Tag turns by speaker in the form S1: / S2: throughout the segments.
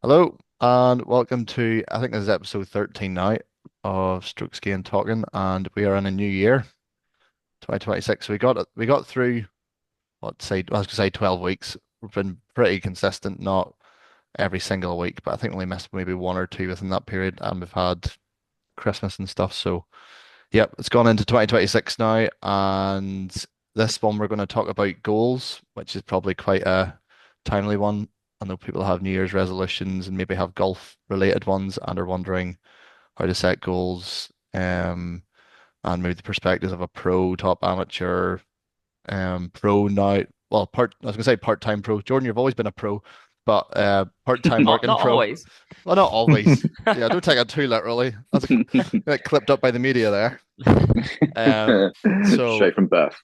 S1: Hello and welcome to I think this is episode 13 now of Strokes Gain Talking, and we are in a new year, 2026. So we got through what say I was gonna say 12 weeks. We've been pretty consistent, not every single week, but I think we only missed maybe one or two within that period, and we've had Christmas and stuff. So yep, it's gone into 2026 now, and this one we're going to talk about goals, which is probably quite a timely one. I know people have New Year's resolutions and maybe have golf related ones and are wondering how to set goals, and maybe the perspectives of a pro, top amateur, pro now. Well, I was gonna say part-time pro. Jordan, you've always been a pro, but part-time
S2: Not
S1: working
S2: not
S1: pro.
S2: always.
S1: Well, not always. Yeah, don't take it too literally. That's got clipped up by the media there. So
S3: Straight from birth.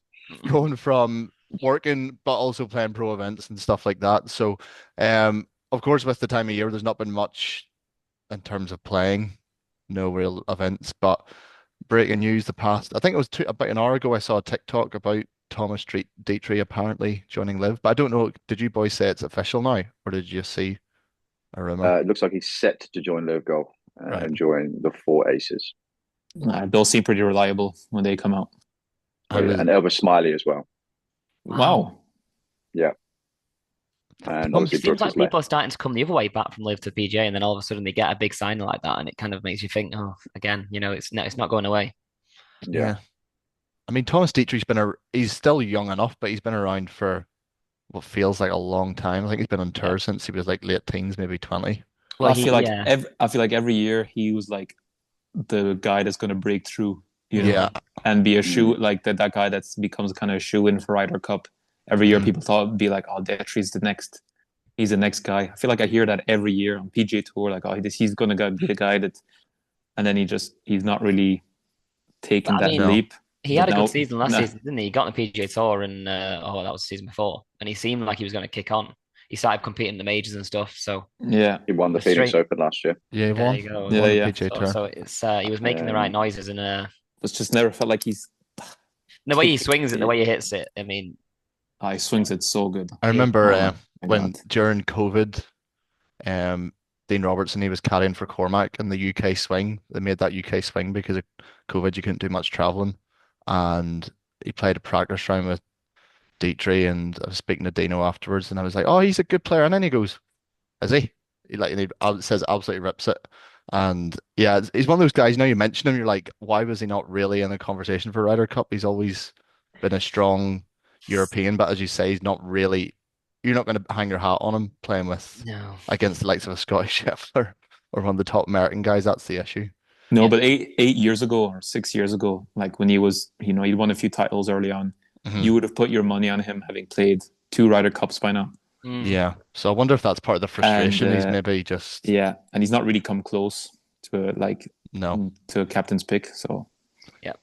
S1: going from working but also playing pro events and stuff like that. So, of course, with the time of year, there's not been much in terms of playing, no real events. But breaking news, the past, I think it was about an hour ago, I saw a TikTok about Thomas Street Dietrich apparently joining Live. But I don't know, did you boys say it's official now, or did you just see a rumor?
S3: It looks like he's set to join Live Golf
S1: Right.
S3: and join the Four Aces.
S4: They'll seem pretty reliable when they come out.
S3: Oh
S1: How
S3: yeah,
S1: is
S3: and Elvis Smiley as well.
S2: Wow.
S4: Wow.
S3: Yeah, and
S1: Tom?
S2: It
S3: obviously
S2: seems
S3: Brooks
S2: like
S3: has left.
S2: people are starting to come the other way back from Live to PGA, and then all of a sudden they get a big signing like that, and it kind of makes you think, oh, again, it's not going away.
S3: Yeah,
S1: Yeah. I mean, Thomas Dietrich's he's still young enough, but he's been around for what feels like a long time. I think he's been on
S2: Yeah.
S1: tour since he was like late teens, maybe 20.
S2: Well, yeah,
S4: I feel like every year he was like the guy that's going to break through,
S1: Yeah.
S4: and be a
S3: mm,
S4: shoe like that guy that becomes kind of a shoe in for Ryder Cup. Every year
S1: Mhm.
S4: people thought it'd be like, oh, Detri's the next. He's the next guy. I feel like I hear that every year on PGA Tour, like, oh, he's going to be the guy that, and then he's not really
S2: but
S4: taking
S2: I
S4: that
S2: mean,
S1: No.
S4: leap.
S2: he
S4: But
S2: had a good
S4: now,
S2: season last
S4: nah,
S2: season, didn't he? He got on the PGA Tour, and that was the season before, and he seemed like he was going to kick on. He started competing in the majors and stuff, so
S4: yeah,
S3: he won the
S2: a
S3: Phoenix
S2: straight.
S3: Open last year.
S1: Yeah, he
S2: Yeah, there
S1: won.
S2: you go.
S1: He
S4: yeah,
S1: won the
S4: yeah.
S1: PGA
S2: So,
S1: Tour.
S2: so it's he was making the right
S3: Um,
S2: noises, and
S4: It's just never felt like he's
S2: the way he
S4: kick.
S2: swings it, the way he hits it. I mean,
S4: He swings it so good.
S1: I
S2: he,
S1: remember
S4: Oh my
S1: when
S4: god.
S1: during COVID, Dean Robertson, he was caddying for Cormac in the UK swing. They made that UK swing because of COVID. You couldn't do much traveling, and he played a practice round with Dietrich. And I was speaking to Dino afterwards, and I was like, "Oh, he's a good player." And then he goes, "Is he?" He says absolutely rips it. And yeah, he's one of those guys. Now you mention him, you're like, why was he not really in the conversation for Ryder Cup? He's always been a strong European, but as you say, he's not really. You're not going to hang your hat on him playing with
S2: no,
S1: against the likes of a Scottish Scheffler or one of the top American guys. That's the issue.
S4: No,
S2: yeah,
S4: but 8 years ago or 6 years ago, like when he was, he'd won a few titles early on,
S1: Hmm.
S4: you would have put your money on him having played two Ryder Cups by now.
S2: mm,
S1: Yeah. So I wonder if that's part of the
S4: And
S1: frustration. He's maybe just
S4: yeah, and he's not really come close to
S1: no.
S4: to a captain's pick. So
S2: yeah.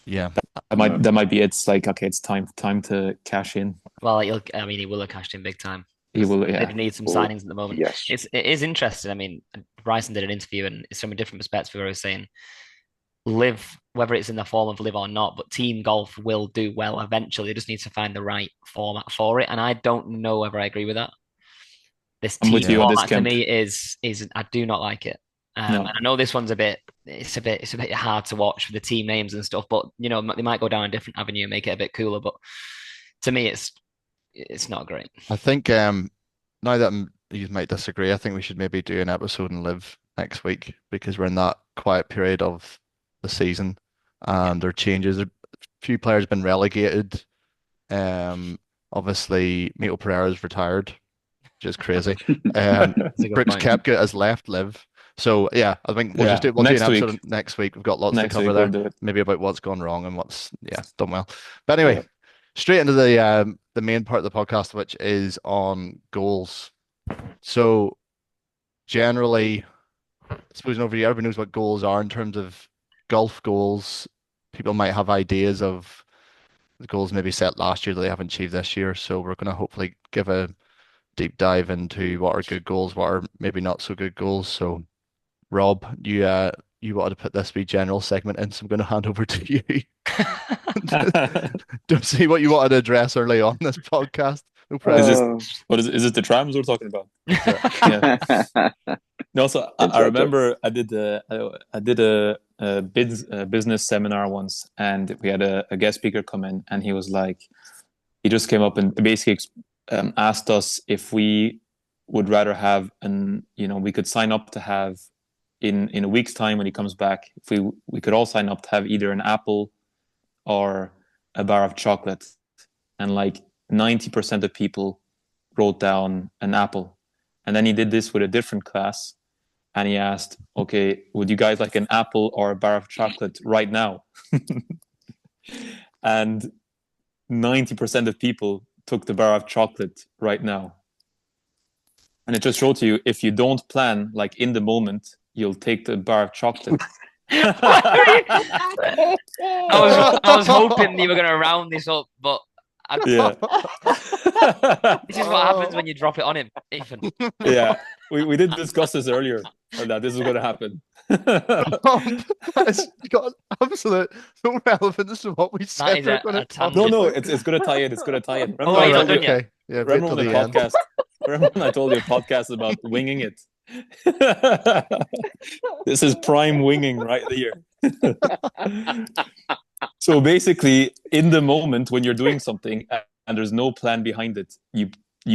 S1: Yeah.
S3: no,
S4: that might be it's like okay, it's time to cash in.
S2: Well, I mean, he will have cashed in big time
S4: He
S2: because
S4: will,
S2: they
S4: yeah.
S2: need some
S3: well,
S2: signings at the moment.
S3: yes.
S2: It is interesting. I mean, Bryson did an interview, and it's from a different perspective. Where he was saying, live, whether it's in the form of live or not, but team golf will do well eventually. They just need to find the right format for it, and I don't know whether I agree with that. This
S4: I'm
S2: team
S4: with you
S1: Yeah.
S4: on this
S2: format to
S4: camp.
S2: me is I do not like it. And
S4: No,
S2: I know this one's a bit hard to watch for the team names and stuff, but they might go down a different avenue and make it a bit cooler. But to me, it's not great.
S1: I think now that you might disagree, I think we should maybe do an episode and live next week because we're in that quiet period of the season
S2: Yeah,
S1: and there are changes. A few players been relegated. Um, Obviously Mito Pereira's retired, which is crazy.
S2: that's a good
S1: Brooks
S2: point.
S1: Koepka has left live. So yeah, I think
S4: yeah.
S1: we'll do an
S4: Next
S1: episode
S4: week,
S1: next week. We've got lots to
S4: next
S1: cover
S4: week we'll
S1: there,
S4: do it.
S1: maybe about what's gone wrong and what's done well. But anyway,
S3: Yeah.
S1: straight into the main part of the podcast, which is on goals. So generally, I suppose over here, everyone knows what goals are in terms of golf goals. People might have ideas of the goals maybe set last year that they haven't achieved this year. So we're going to hopefully give a deep dive into what are good goals, what are maybe not so good goals. So Rob, you wanted to put this wee general segment in, so I'm going to hand over to you. Don't see what you wanted to address early on this podcast. No
S4: Is this
S1: pressure.
S4: is it the trams we're talking about?
S1: Yeah.
S4: Yeah. No, so I
S3: Inside joke.
S4: remember I did a business seminar once, and we had a guest speaker come in, and he was like, he just came up and basically asked us if we would rather have we could sign up to have in a week's time when he comes back, if we could all sign up to have either an apple or a bar of chocolate, and like 90% of people wrote down an apple, and then he did this with a different class, and he asked, okay, would you guys like an apple or a bar of chocolate right now? And 90% of people took the bar of chocolate right now. And it just showed to you, if you don't plan, like in the moment, you'll take the bar of chocolate.
S2: I was hoping you were going to round this up, but
S4: Yeah.
S2: this is what happens when you drop it on him, Ethan.
S4: Yeah. We did discuss this earlier, that this is going to happen.
S1: It's got absolute no relevance to what we
S2: That
S1: said
S2: is
S1: we're
S2: a
S1: going to talk
S4: No,
S2: tangent.
S4: no,
S1: about.
S4: it's going to tie in. It's going to tie in.
S2: Oh,
S4: Remember
S2: are
S4: when I
S2: you not
S4: told you?
S2: done yet?
S1: Okay. Yeah, wait
S4: Remember
S1: till
S4: when the
S1: the end.
S4: podcast? Remember when I told you a podcast about winging it? This is prime winging right here. So basically, in the moment when you're doing something and there's no plan behind it, you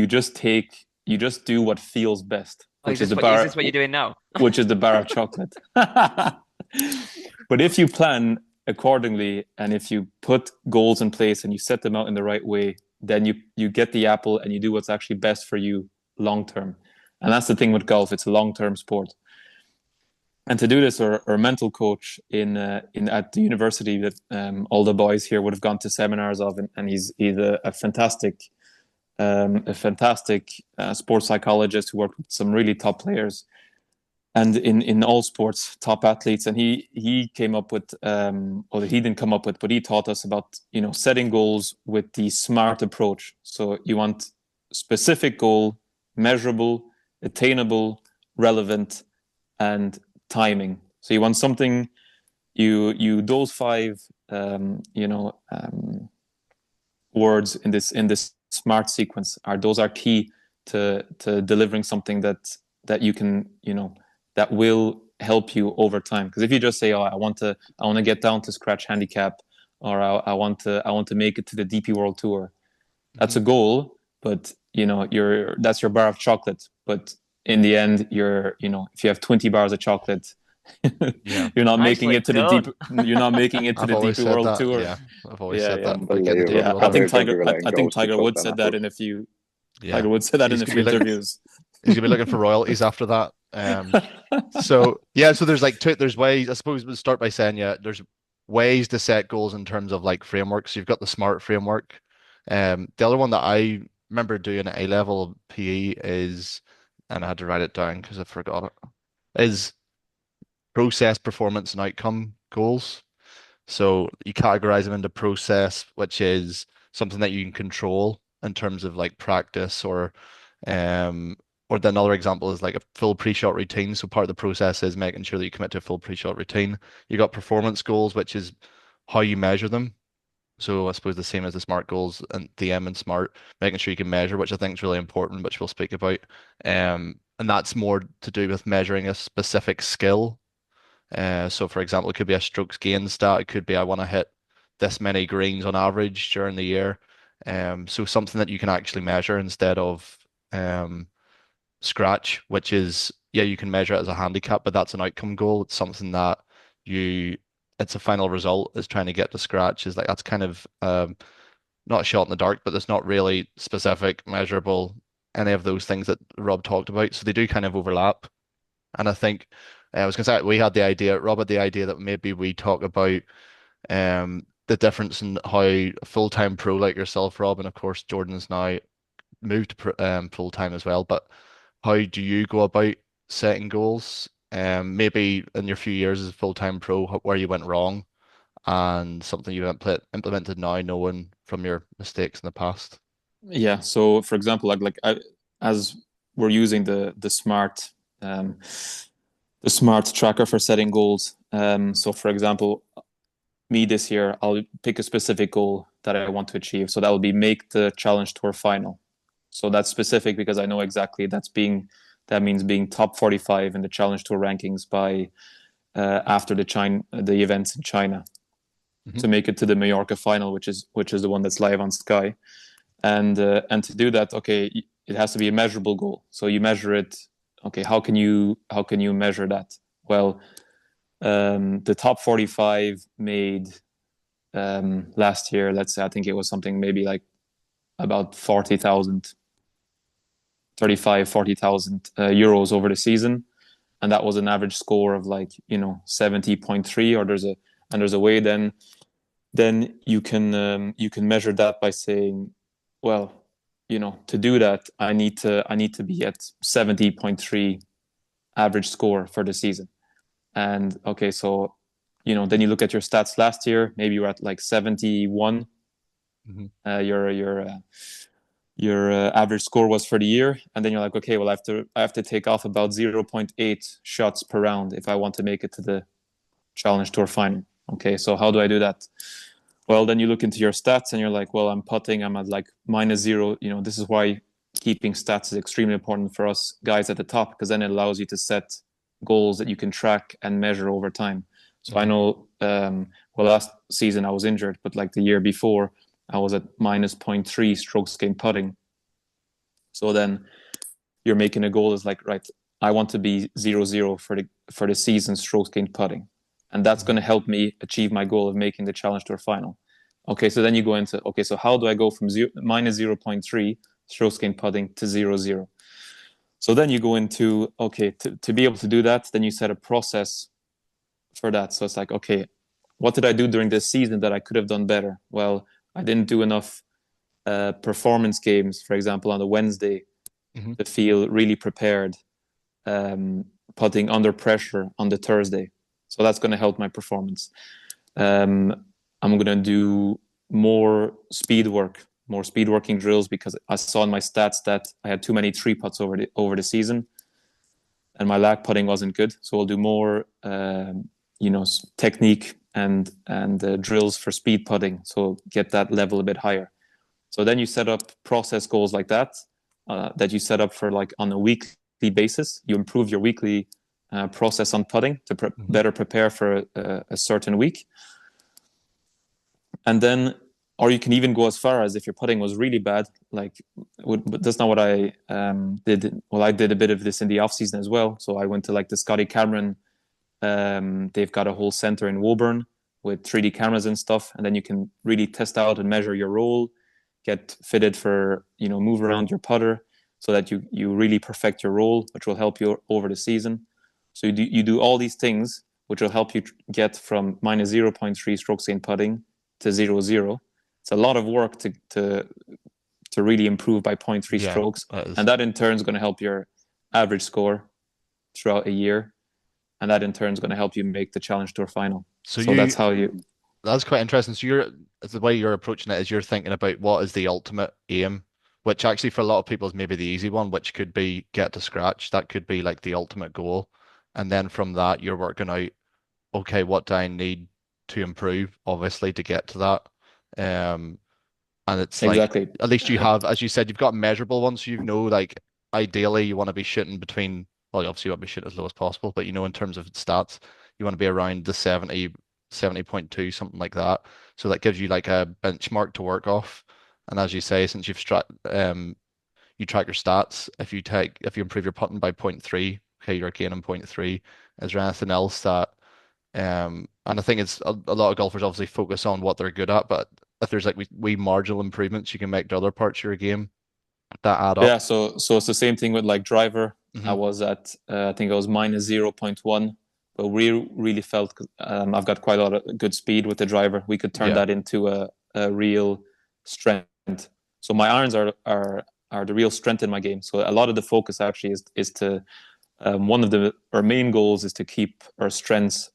S4: just do what feels best,
S2: Oh,
S4: which is
S2: is this what you're doing now?
S4: which is the bar of chocolate. But if you plan accordingly, and if you put goals in place and you set them out in the right way, then you get the apple and you do what's actually best for you long term. And that's the thing with golf; it's a long term sport. And to do this, our mental coach in at the university that all the boys here would have gone to seminars of, and he's a fantastic sports psychologist who worked with some really top players and in all sports, top athletes. And he came up with or he didn't come up with, but he taught us about setting goals with the SMART approach. So you want specific goal, measurable, attainable, relevant, and timing. So you want something, those five words in this SMART sequence are key to delivering something that you can that will help you over time. Because if you just say, oh, I want to get down to scratch handicap, or I want to make it to the DP World Tour, that's a goal, but that's your bar of chocolate. But in the end, if you have 20 bars of chocolate,
S1: Yeah.
S4: you're not making
S2: Nicely
S4: it to the
S2: done.
S4: deep. You're not making it to
S1: I've
S4: the
S1: always
S4: DP
S1: said
S4: World
S1: that.
S4: Tour.
S1: Yeah. I've always
S4: Yeah,
S1: said
S4: yeah,
S1: that about getting the
S3: Unbelievable.
S1: DP
S4: yeah.
S1: World
S3: Can't
S1: Tour.
S3: believe don't be letting
S4: I think
S3: goals be
S4: Tiger
S3: clocked
S4: Woods
S3: down
S4: said
S3: that
S4: that
S3: quick.
S4: in a few.
S1: Yeah.
S4: Tiger Woods said that in
S1: He's
S4: a
S1: gonna
S4: few
S1: be looking
S4: interviews.
S1: he's gonna be looking for royalties after that. So yeah, so there's like there's ways, I suppose we'll start by saying, yeah, there's ways to set goals in terms of like frameworks. You've got the SMART framework. The other one that I remember doing at A level PE is, and I had to write it down because I forgot it, is process, performance, and outcome goals. So you categorize them into process, which is something that you can control in terms of like practice um or then another example is like a full pre-shot routine. So part of the process is making sure that you commit to a full pre-shot routine. You got performance goals, which is how you measure them. So I suppose the same as the SMART goals and the M and SMART, making sure you can measure, which I think is really important, which we'll speak about. And that's more to do with measuring a specific skill. So for example, it could be a strokes gain stat. It could be I want to hit this many greens on average during the year. So something that you can actually measure instead of scratch, which is, yeah, you can measure it as a handicap, but that's an outcome goal. It's something that you, it's a final result is trying to get to scratch. Is like that's kind of not a shot in the dark, but it's not really specific, measurable, any of those things that Rob talked about. So they do kind of overlap. And I think I was going to say we had the idea, Rob had the idea that maybe we talk about the difference in how a full-time pro like yourself, Rob, and of course Jordan's now moved to full-time as well. But how do you go about setting goals? Maybe in your few years as a full-time pro, where you went wrong, and something you've implemented now, knowing from your mistakes in the past.
S4: Yeah. So, for example, as we're using um, the smart tracker for setting goals. So, for example, me this year, I'll pick a specific goal that I want to achieve. So that will be make the challenge tour final. So that's specific because I know exactly that means being top 45 in the Challenge Tour rankings by after the events in China to make it to the Mallorca final, which is the one that's live on Sky. And to do that, okay, it has to be a measurable goal. So you measure it. Okay, how can you measure that? Well, the top 45 made last year. Let's say I think it was something maybe like about 40,000, 40,000 euros over the season, and that was an average score of like 70.3. Or there's a way then you can measure that by saying, well, to do that, I need to be at 70.3 average score for the season. And okay, so then you look at your stats last year. Maybe you're at like 71. Your average score was for the year, and then you're like, okay, well, I have to take off about 0.8 shots per round if I want to make it to the Challenge Tour final. Okay, so how do I do that? Well, then you look into your stats and you're like, well, I'm putting, I'm at like -0. This is why keeping stats is extremely important for us guys at the top, because then it allows you to set goals that you can track and measure over time. So I know, well, last season I was injured, but like the year before, I was at -0.3 strokes gained putting. So then you're making a goal is like, right, I want to be 0-0 for the season strokes gained putting. And that's going to help me achieve my goal of making the Challenge Tour final. Okay, so then you go into, okay, so how do I go from -0.3 strokes gained putting to 0-0? So then you go into, okay, to be able to do that, then you set a process for that. So it's like, okay, what did I do during this season that I could have done better? Well, I didn't do enough performance games, for example, on the Wednesday to feel really prepared, putting under pressure on the Thursday. So that's going to help my performance. I'm going to do more speed working drills, because I saw in my stats that I had too many 3-putts over the season, and my lag putting wasn't good. So I'll do more, technique and drills for speed putting. So get that level a bit higher. So then you set up process goals like that, that you set up for like on a weekly basis. You improve your weekly process on putting to better prepare for a certain week. And then, or you can even go as far as if your putting was really bad, but that's not what I did. Well, I did a bit of this in the off season as well. So I went to like the Scotty Cameron. They've got a whole center in Woburn with 3D cameras and stuff. And then you can really test out and measure your roll, get fitted for, move around your putter so that you really perfect your roll, which will help you over the season. So you do all these things, which will help you get from -0.3 strokes gained putting to 0-0. It's a lot of work to really improve by 0.3 strokes. And that in turn is going to help your average score throughout a year. And that in turn is going to help you make the Challenge Tour final. So that's how you...
S1: That's quite interesting. So the way you're approaching it is you're thinking about what is the ultimate aim, which actually for a lot of people is maybe the easy one, which could be get to scratch. That could be like the ultimate goal. And then from that, you're working out, okay, what do I need to improve, obviously, to get to that. And it's
S4: exactly.
S1: Like, at least you have, as you said, you've got measurable ones. So like ideally you want to be shooting between, well, obviously you want to be shooting as low as possible, but in terms of stats, you want to be around the 70.2, something like that. So that gives you like a benchmark to work off. And as you say, since you track your stats, if you improve your putting by 0.3, okay, you're gaining 0.3. Is there anything else that and I think it's a lot of golfers obviously focus on what they're good at, but if there's like wee marginal improvements you can make to other parts of your game that add up.
S4: Yeah, so it's the same thing with like driver. I was at I think I was -0.1, but we really felt I've got quite a lot of good speed with the driver. We could turn that into a real strength. So my irons are the real strength in my game. So a lot of the focus actually is to one of our main goals is to keep our strengths,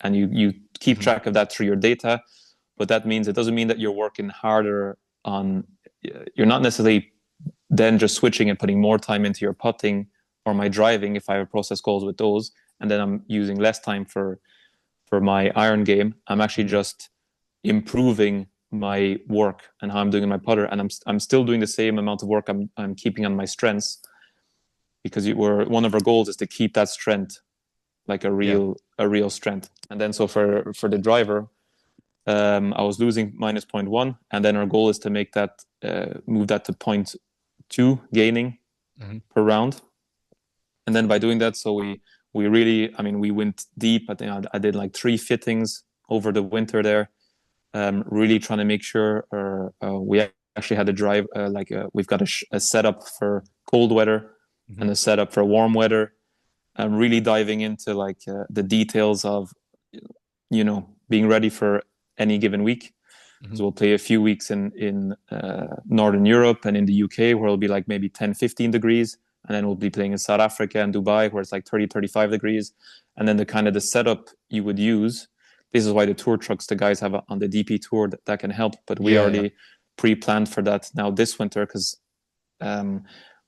S4: and you keep track of that through your data. But that means it doesn't mean that you're working harder on. You're not necessarily then just switching and putting more time into your putting or my driving if I have process goals with those, and then I'm using less time for my iron game. I'm actually just improving my work and how I'm doing in my putter, and I'm still doing the same amount of work I'm keeping on my strengths, because one of our goals is to keep that strength like a real strength. And then so for the driver, I was losing minus zero point 0.1, and then our goal is to make that move that to 0.2 gaining per round. And then by doing that, so we really, I mean, we went deep. I think I did like 3 fittings over the winter there, really trying to make sure we actually had a drive, we've got a setup for cold weather and a setup for warm weather. I'm really diving into like the details of, being ready for any given week. So we'll play a few weeks in Northern Europe and in the UK, where it'll be like maybe 10, 15 degrees. And then we'll be playing in South Africa and Dubai, where it's like 30, 35 degrees. And then the kind of the setup you would use, this is why the tour trucks the guys have on the DP tour that can help. But we already pre-planned for that now this winter, because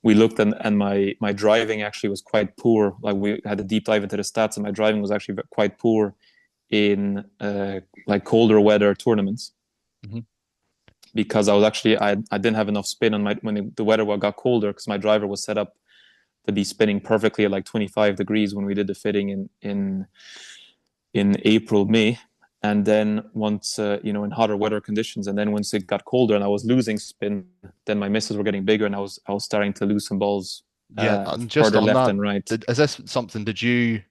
S4: we looked and my driving actually was quite poor. Like we had a deep dive into the stats, and my driving was actually quite poor in like colder weather tournaments, because I didn't have enough spin on when the weather got colder, because my driver was set up to be spinning perfectly at like 25 degrees when we did the fitting in April, May. And then once in hotter weather conditions, and then once it got colder and I was losing spin, then my misses were getting bigger, and I was starting to lose some balls
S1: And just
S4: further
S1: on
S4: left
S1: that,
S4: and right.
S1: is this something, did you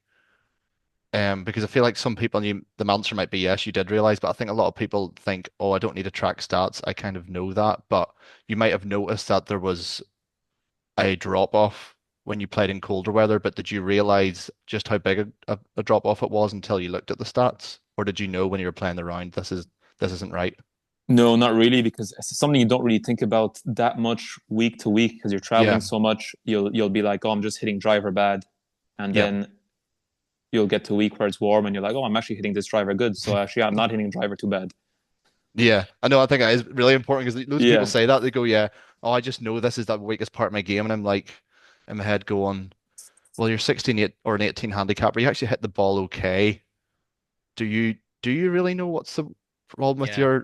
S1: because I feel like some people, the answer might be yes, you did realize, but I think a lot of people think, oh, I don't need to track stats. I kind of know that, but you might have noticed that there was a drop off when you played in colder weather, but did you realize just how big a drop off it was until you looked at the stats? Or did you know when you were playing the round, this isn't right?
S4: No, not really, because it's something you don't really think about that much week to week, because you're
S1: Yeah.
S4: traveling so much. You'll be like, oh, I'm just hitting driver bad, and
S1: Yeah.
S4: then you'll get to a week where it's warm, and you're like, oh, I'm actually hitting this driver good. So actually, I'm not hitting driver too bad.
S1: Yeah, I know. I think that is really important, because loads of people
S4: Yeah,
S1: say that. They go, yeah, oh, I just know this is the weakest part of my game. And I'm like, in my head going, well, you're 16 or an 18 handicapper. You actually hit the ball okay. Do you do you really know what's the problem with
S2: Yeah.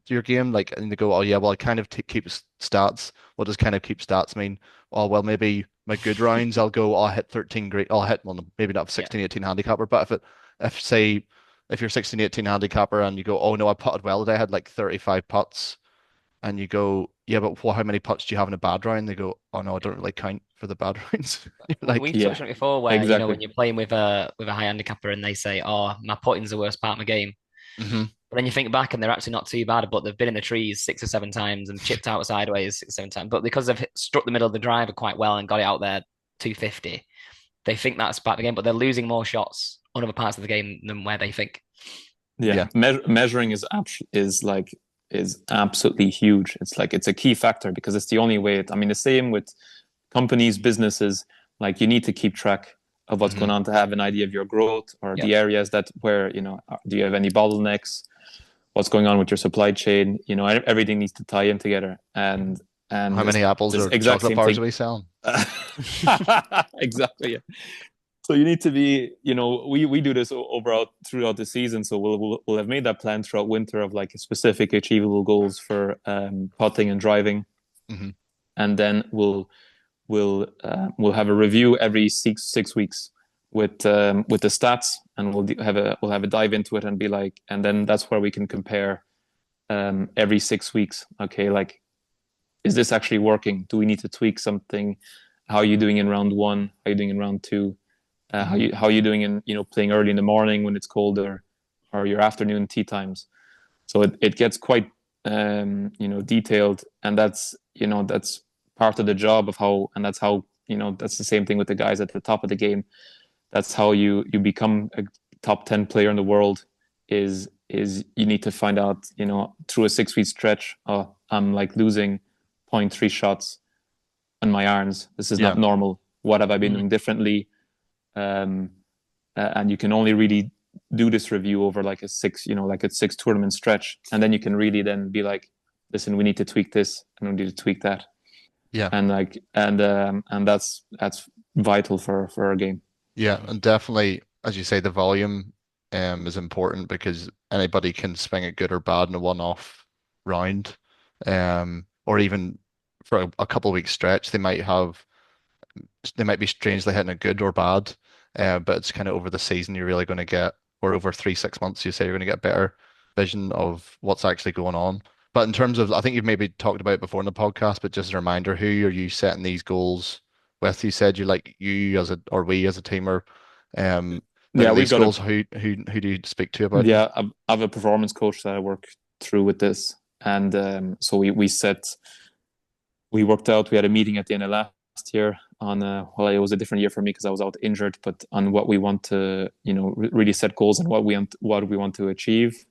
S1: your game? Like, and they go, oh yeah, well, I kind of keeps stats. What does kind of keep stats mean? Oh well, maybe my good rounds, I'll go, oh, I hit 13 great. I'll hit one, maybe not
S2: Yeah.
S1: 16, 18 handicapper, but if say if you're 16, 18 handicapper and you go, oh no, I putted well today, I had like 35 putts, and you go, yeah, but how many putts do you have in a bad round? They go, oh no, I don't really count for the bad rounds. You're like,
S2: We've touched
S4: yeah,
S2: on it before, where
S4: exactly.
S2: when you're playing with a high handicapper and they say, "Oh, my putting's the worst part of my game,"
S1: hmm
S2: but then you think back and they're actually not too bad, but they've been in the trees 6 or 7 times and chipped out sideways 6 or 7 times. But because they've struck the middle of the driver quite well and got it out there 250, they think that's part of the game, but they're losing more shots on other parts of the game than where they think.
S4: Yeah,
S1: yeah,
S4: measuring is absolutely huge. It's a key factor, because it's the only way. I mean, the same with companies, businesses. Like, you need to keep track of what's going
S1: hmm
S4: on to have an idea of your growth, or
S2: Yep.
S4: the areas that where do you have any bottlenecks? What's going on with your supply chain? Everything needs to tie in together, and
S1: how many apples
S4: this
S1: or
S4: exact
S1: chocolate
S4: same
S1: bars
S4: thing.
S1: are we selling?
S4: Exactly. Yeah. So you need to be, we do this throughout the season. So we'll have made that plan throughout winter of like specific achievable goals for putting and driving,
S1: hmm
S4: and then we'll have a review every 6 weeks with the stats, and we'll have a dive into it and be like, and then that's where we can compare every 6 weeks. Okay, like, is this actually working? Do we need to tweak something? How are you doing in round one? How are you doing in round two? How are you doing in playing early in the morning when it's colder, or your afternoon tea times? So it gets quite detailed, and that's part of the job of how, and that's how that's the same thing with the guys at the top of the game. That's how you become a top 10 player in the world. Is you need to find out through a 6 week stretch. Oh, I'm like losing 0.3 shots on my irons. This is
S1: Yeah,
S4: not normal. What have I been
S2: Mm.
S4: doing differently? um, and you can only really do this review over like a 6 tournament stretch, and then you can really then be like, listen, we need to tweak this and we need to tweak that,
S1: yeah,
S4: and that's vital for our game.
S1: yeah, and definitely, as you say, the volume is important, because anybody can swing it good or bad in a one-off. round, or even for a couple of weeks stretch, they might be strangely hitting it good or bad, but it's kind of over the season you're really going to get, or over 3, 6 months, you say you're going to get better vision of what's actually going on. But in terms of, I think you've maybe talked about it before in the podcast, but just a reminder, who are you setting these goals with? You said you as a, or we as a team are looking
S4: Yeah,
S1: at
S4: we've
S1: these
S4: got a
S1: goals. Who do you speak to about them?
S4: yeah, I have a performance coach that I work through with this, and so we worked out. We had a meeting at the end of last year on well, it was a different year for me because I was out injured, but on what we want to, really set goals and what we want to achieve,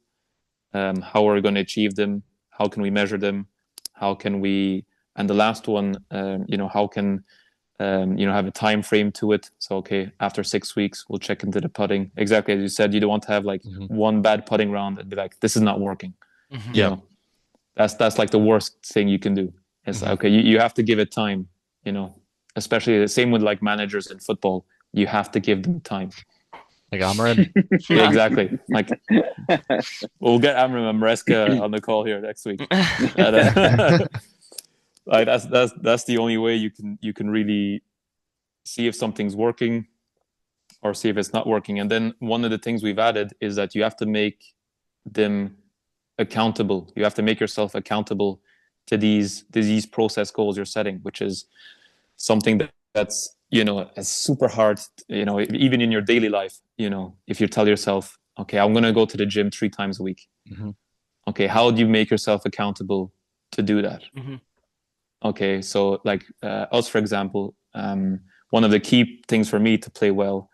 S4: how we're going to achieve them, how can we measure them, how can we, and the last one, how can have a time frame to it. So, okay, after 6 weeks, we'll check into the putting. Exactly as you said, you don't want to have like
S1: Hmm.
S4: one bad putting round and be like, this is not working. You
S1: Yeah.
S4: know, that's like the worst thing you can do. It's
S1: Hmm.
S4: okay, you have to give it time. Especially the same with like managers in football. You have to give them time.
S1: Like Amarin.
S4: Yeah, exactly. Like we'll get Amram and Maresca on the call here next week. And, like that's the only way you can really see if something's working or see if it's not working. And then one of the things we've added is that you have to make them accountable. You have to make yourself accountable to these process goals you're setting, which is something that's it's super hard. Even in your daily life. If you tell yourself, okay, I'm going to go to the gym 3 times a week.
S1: Hmm.
S4: Okay, how do you make yourself accountable to do that? Okay, so like us, for example, one of the key things for me to play well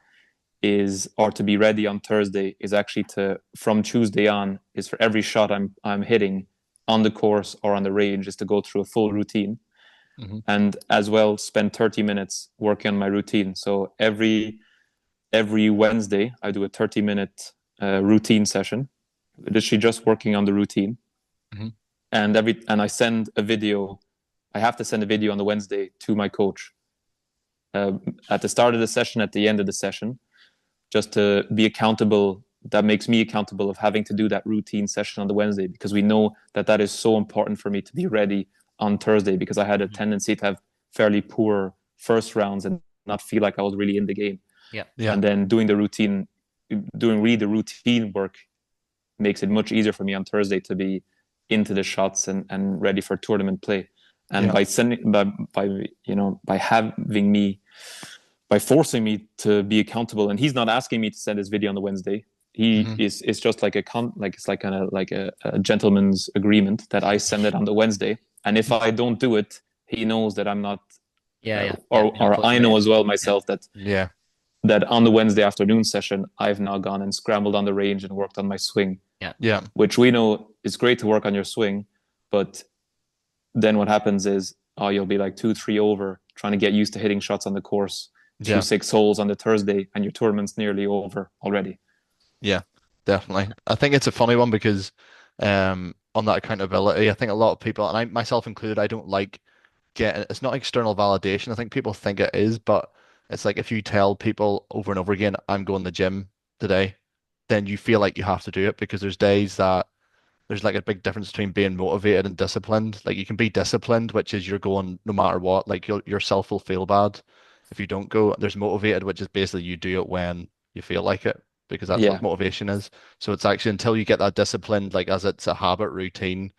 S4: is, or to be ready on Thursday, is actually to, from Tuesday on, is for every shot I'm hitting on the course or on the range, is to go through a full routine,
S1: Hmm.
S4: and as well spend 30 minutes working on my routine. So every Wednesday I do a 30-minute routine session, literally just working on the routine,
S1: Hmm.
S4: and I send a video. I have to send a video on the Wednesday to my coach at the start of the session, at the end of the session, just to be accountable. That makes me accountable of having to do that routine session on the Wednesday, because we know that is so important for me to be ready on Thursday, because I had a tendency to have fairly poor first rounds and not feel like I was really in the game.
S2: Yeah.
S1: Yeah.
S4: And then doing really the routine work makes it much easier for me on Thursday to be into the shots and ready for tournament play. And
S1: Yeah.
S4: by forcing me to be accountable, and he's not asking me to send this video on the Wednesday.
S1: Hmm.
S4: It's just like it's like kind of like a gentleman's agreement that I send it on the Wednesday, and if I don't do it, he knows that I'm not, or I know as well myself
S1: Yeah.
S4: that on the Wednesday afternoon session, I've now gone and scrambled on the range and worked on my swing.
S1: Yeah.
S4: Which we know is great to work on your swing, but then what happens is, you'll be like 2-3 over trying to get used to hitting shots on the course through
S1: Yeah.
S4: 6 holes on the Thursday, and your tournament's nearly over already.
S1: Yeah, definitely. I think it's a funny one because on that accountability, I think a lot of people, and I myself included, I don't like getting, it's not external validation. I think people think it is, but it's like if you tell people over and over again, I'm going to the gym today, then you feel like you have to do it, because there's days that there's like a big difference between being motivated and disciplined. Like you can be disciplined, which is you're going no matter what. Like yourself will feel bad if you don't go. There's motivated, which is basically you do it when you feel like it, because that's what
S4: Yeah,
S1: motivation is. So it's actually until you get that disciplined, like as it's a habit routine,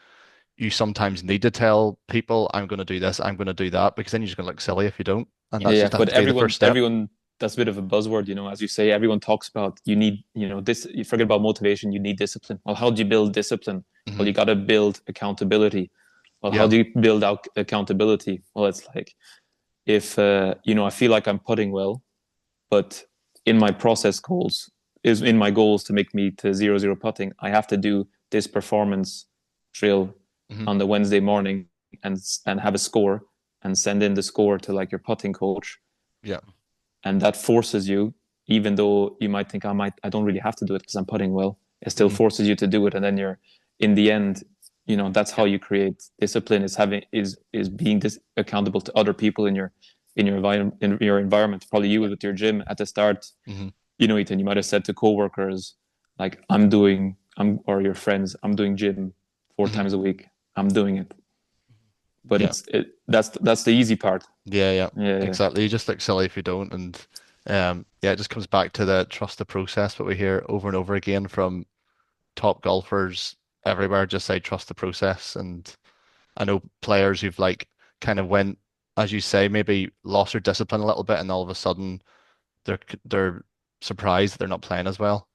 S1: you sometimes need to tell people, I'm going to do this, I'm going to do that, because then you're just going to look silly if you don't. And
S4: yeah,
S1: that's
S4: yeah.
S1: just has
S4: But
S1: to be the first step.
S4: everyone, that's a bit of a buzzword, as you say. Everyone talks about, you need, this. You forget about motivation. You need discipline. Well, how do you build discipline? Well,
S1: Hmm.
S4: you got to build accountability. Well, how
S1: Yeah.
S4: do you build out accountability? Well, it's like, if I feel like I'm putting well, but in my process goals, is in my goals to make me to 0-0 putting, I have to do this performance drill
S1: Hmm.
S4: on the Wednesday morning, and have a score, and send in the score to like your putting coach.
S1: Yeah.
S4: And that forces you, even though you might think, I don't really have to do it because I'm putting well, it still
S1: Hmm.
S4: forces you to do it. And then you're, in the end, that's how you create discipline, is being accountable to other people in your environment. Probably you with your gym at the start.
S1: Hmm.
S4: Ethan, you might have said to coworkers, like, or your friends, I'm doing gym 4
S1: Mhm.
S4: times a week, I'm doing it. But
S1: Yeah.
S4: that's the easy part.
S1: Yeah,
S4: Yeah.
S1: exactly. You just look silly if you don't, and yeah, it just comes back to the trust the process. But we hear over and over again from top golfers everywhere, just say trust the process. And I know players who've like kind of went, as you say, maybe lost their discipline a little bit, and all of a sudden they're surprised that they're not playing as well.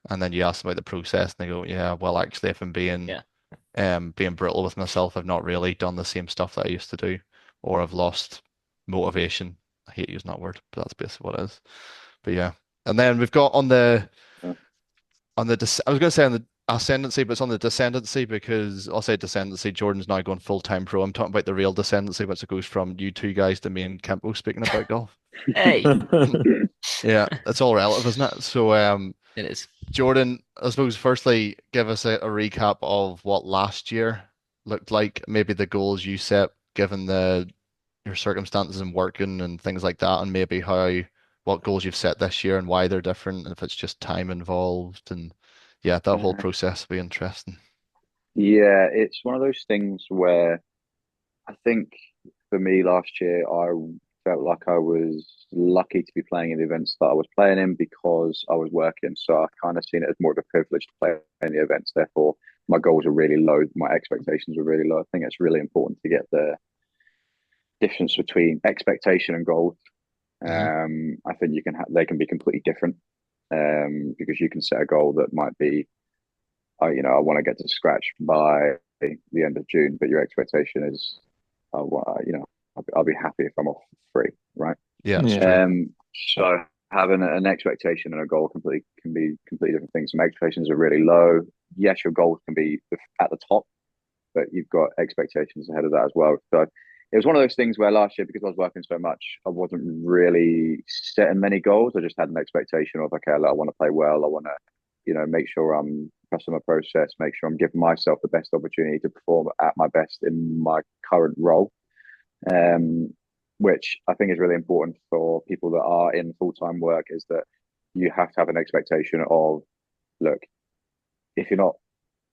S1: And then you ask them about the process, and they go, "Yeah, well, actually, if I'm
S2: Yeah.
S1: being brutal with myself, I've not really done the same stuff that I used to do, or I've lost motivation." I hate using that word, but that's basically what it is. But yeah, and then we've got on the
S3: Yeah.
S1: I was going to say on the ascendancy, but it's on the descendancy because I'll say descendancy. Jordan's now going full-time pro. I'm talking about the real descendancy, which goes from you two guys to me and Kempo speaking about golf.
S2: Hey,
S1: Yeah, it's all relative, isn't it? So,
S2: it is.
S1: Jordan, I suppose firstly, give us a recap of what last year looked like, maybe the goals you set given the your circumstances and working and things like that, and maybe how what goals you've set this year and why they're different, and if it's just time involved, and yeah, that whole process will be interesting.
S3: Yeah, it's one of those things where I think for me last year, I felt like I was lucky to be playing in the events that I was playing in because I was working. So I kind of seen it as more of a privilege to play in the events. Therefore, my goals are really low. My expectations are really low. I think it's really important to get the difference between expectation and goals.
S1: Hmm.
S3: I think they can be completely different because you can set a goal that might be, I want to get to scratch by the end of June, but your expectation is, I'll be happy if I'm off free, right?
S1: Yeah, it's
S4: Yeah.
S1: true.
S3: So having an expectation and a goal can be completely different things. Some expectations are really low. Yes, your goals can be at the top, but you've got expectations ahead of that as well. So it was one of those things where last year, because I was working so much, I wasn't really setting many goals. I just had an expectation of, okay, I want to play well. I want to, make sure I'm trusting my process, make sure I'm giving myself the best opportunity to perform at my best in my current role. Um, which I think is really important for people that are in full-time work is that you have to have an expectation of, look, if you're not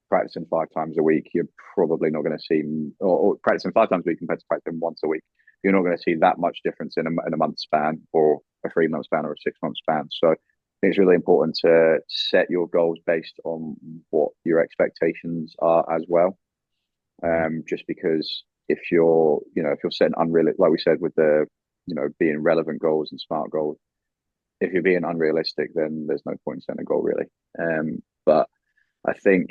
S3: practicing 5 times a week, you're probably not going to see, or practicing 5 times a week compared to practicing once a week, you're not going to see that much difference in a month span or a 3 month span or a 6 month span. So I think it's really important to set your goals based on what your expectations are as well.
S1: Mhm.
S3: Just because if you're setting unrealistic, like we said with the, being relevant goals and smart goals, if you're being unrealistic, then there's no point in setting a goal really. But I think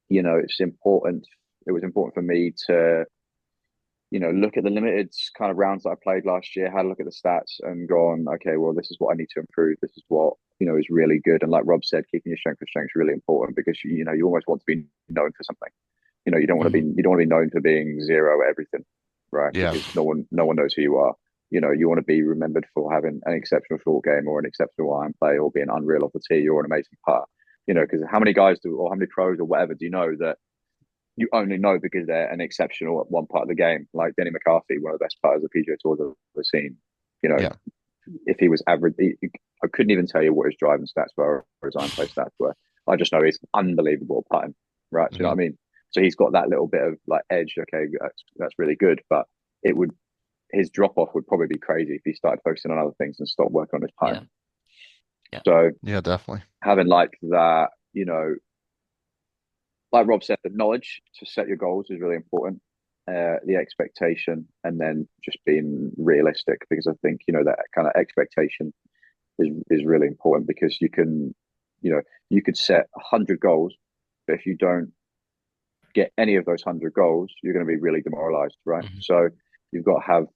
S3: it's important. It was important for me to, look at the limited kind of rounds that I played last year, had a look at the stats and gone, okay, well, this is what I need to improve. This is what, is really good. And like Rob said, keeping your strength for strength is really important because, you almost want to be known for something. You don't want to
S1: Mhm.
S3: be, you don't want to be known for being zero at everything, right?
S1: Yeah,
S3: Because no one knows who you are. You want to be remembered for having an exceptional short game or an exceptional iron play or being unreal off the tee or an amazing putt. Because how many guys or how many pros or whatever do you know that you only know because they're an exceptional at one part of the game, like Denny McCarthy, one of the best players the PGA Tour has ever seen. You know,
S1: yeah,
S3: if he was average, I couldn't even tell you what his driving stats were or his iron play stats were. I just know he's unbelievable at putting, right? Do you know
S1: hmm
S3: what I mean? So he's got that little bit of like edge. Okay, that's really good, but it would his drop off would probably be crazy if he started focusing on other things and stopped working on his
S2: Yeah.
S3: putting.
S2: Yeah.
S3: So
S1: yeah, definitely.
S3: having like that, like Rob said, the knowledge to set your goals is really important. The expectation, and then just being realistic, because I think that kind of expectation is really important because you could set 100 goals, but if you don't get any of those 100 goals, you're going to be really demoralized, right?
S2: Mhm.
S3: So you've got to have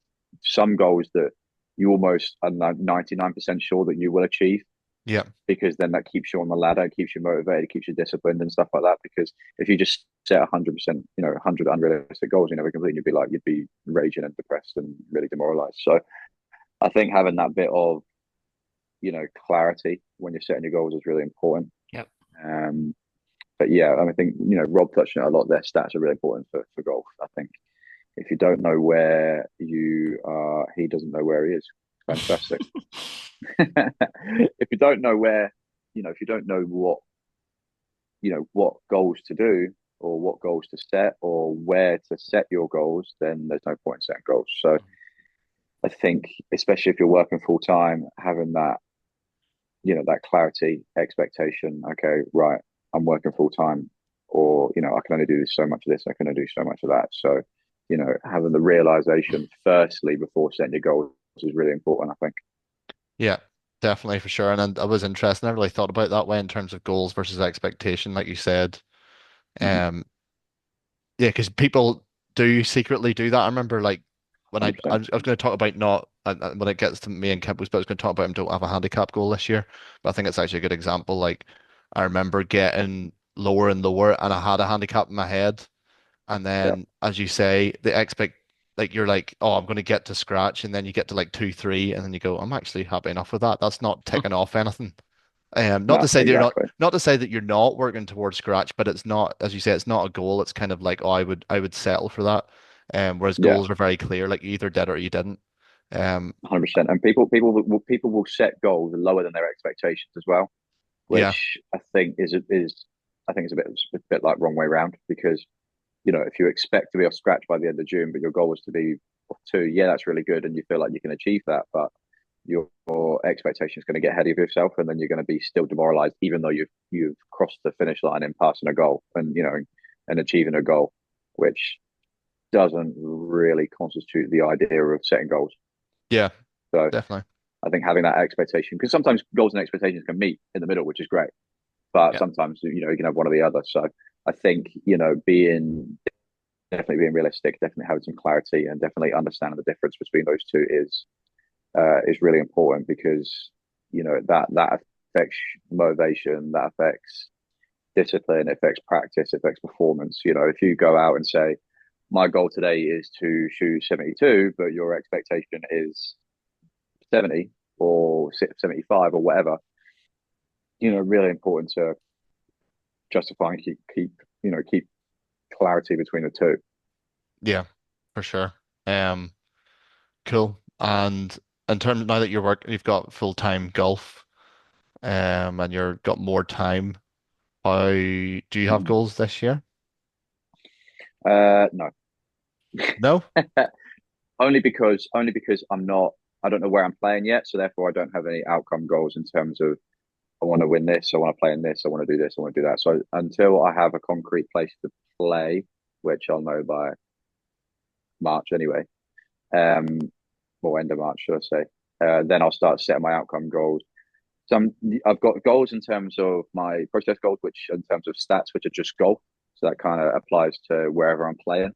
S3: some goals that you almost are 99% sure that you will achieve,
S1: Yeah,
S3: because then that keeps you on the ladder, it keeps you motivated, keeps you disciplined and stuff like that. Because if you just set 100%, 100 unrealistic goals, you never complete, you'd be raging and depressed and really demoralized. So I think having that bit of, clarity when you're setting your goals is really important.
S2: Yep.
S3: Um, but yeah, I think, Rob touched on it a lot. Their stats are really important for golf. I think if you don't know where you are, he doesn't know where he is. Fantastic. If you don't know where, if you don't know what goals to do, or what goals to set or where to set your goals, then there's no point in setting goals. So I think, especially if you're working full time, having that, that clarity, expectation, okay, right, I'm working full time, or, I can only do so much of this, I can only do so much of that. So, having the realization firstly before setting your goals is really important, I think.
S1: Yeah, definitely for sure. And I was interested. I never really thought about that way in terms of goals versus expectation, like you said.
S3: Mm-hmm.
S1: Um, yeah, because people do secretly do that. I remember like when I
S3: 100%.
S1: was going to talk about not when it gets to me and Kemp was, but I was going to talk about him don't have a handicap goal this year. But I think it's actually a good example. Like I remember getting lower and lower, and I had a handicap in my head. And
S3: Yeah.
S1: then, as you say, the expect like you're like, oh, I'm going to get to scratch, and then you get to like 2, 3, and then you go, I'm actually happy enough with that. That's not ticking off anything. Not
S3: No,
S1: to say that you're not,
S3: exactly.
S1: not to say that you're not working towards scratch, but it's not, as you say, it's not a goal. It's kind of like, oh, I would settle for that. Whereas
S3: Yeah.
S1: goals are very clear, like you either did or you didn't. Um,
S3: 100%. And people will set goals lower than their expectations as well,
S1: yeah,
S3: which I think is a bit like wrong way around because if you expect to be off scratch by the end of June, but your goal was to be off two, yeah, that's really good, and you feel like you can achieve that, but your expectation is going to get ahead of yourself, and then you're going to be still demoralized, even though you've crossed the finish line in passing a goal and achieving a goal, which doesn't really constitute the idea of setting goals.
S1: yeah,
S3: So
S1: definitely.
S3: I think having that expectation, because sometimes goals and expectations can meet in the middle, which is great, but
S1: Yeah,
S3: sometimes you can have one or the other. So I think being definitely being realistic, definitely having some clarity, and definitely understanding the difference between those two is really important because that affects motivation, that affects discipline, it affects practice, it affects performance. If you go out and say my goal today is to shoot 72, but your expectation is 70 or 75 or whatever, really important to justify and keep clarity between the two.
S1: yeah, for sure. Um, cool. And in terms now that you've got full-time golf, and you've got more time, how do you have goals this year?
S3: No,
S1: No?
S3: only because I don't know where I'm playing yet, so therefore I don't have any outcome goals in terms of I want to win this, I want to play in this, I want to do this, I want to do that. So until I have a concrete place to play, which I'll know by March anyway, um, or end of March, should I say, then I'll start setting my outcome goals. I've got goals in terms of my process goals, which in terms of stats, which are just golf. So that kind of applies to wherever I'm playing.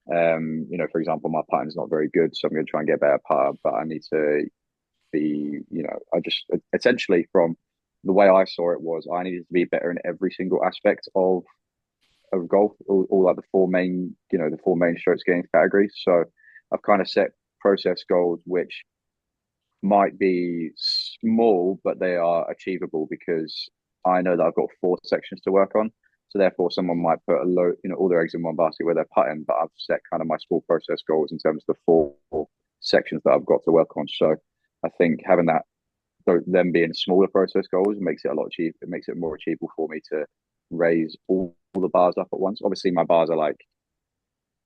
S3: For example, my putting is not very good, so I'm going to try and get a better putter, but I need to be, I just essentially from the way I saw it was I needed to be better in every single aspect of golf, all like the four main strokes gains categories. So I've kind of set process goals which might be small, but they are achievable because I know that I've got four sections to work on. So therefore, someone might put all their eggs in one basket where they're putting, but I've set kind of my small process goals in terms of the four sections that I've got to work on. So I think having that, them being smaller process goals, makes it a lot cheaper. It makes it more achievable for me to raise all the bars up at once. Obviously, my bars are like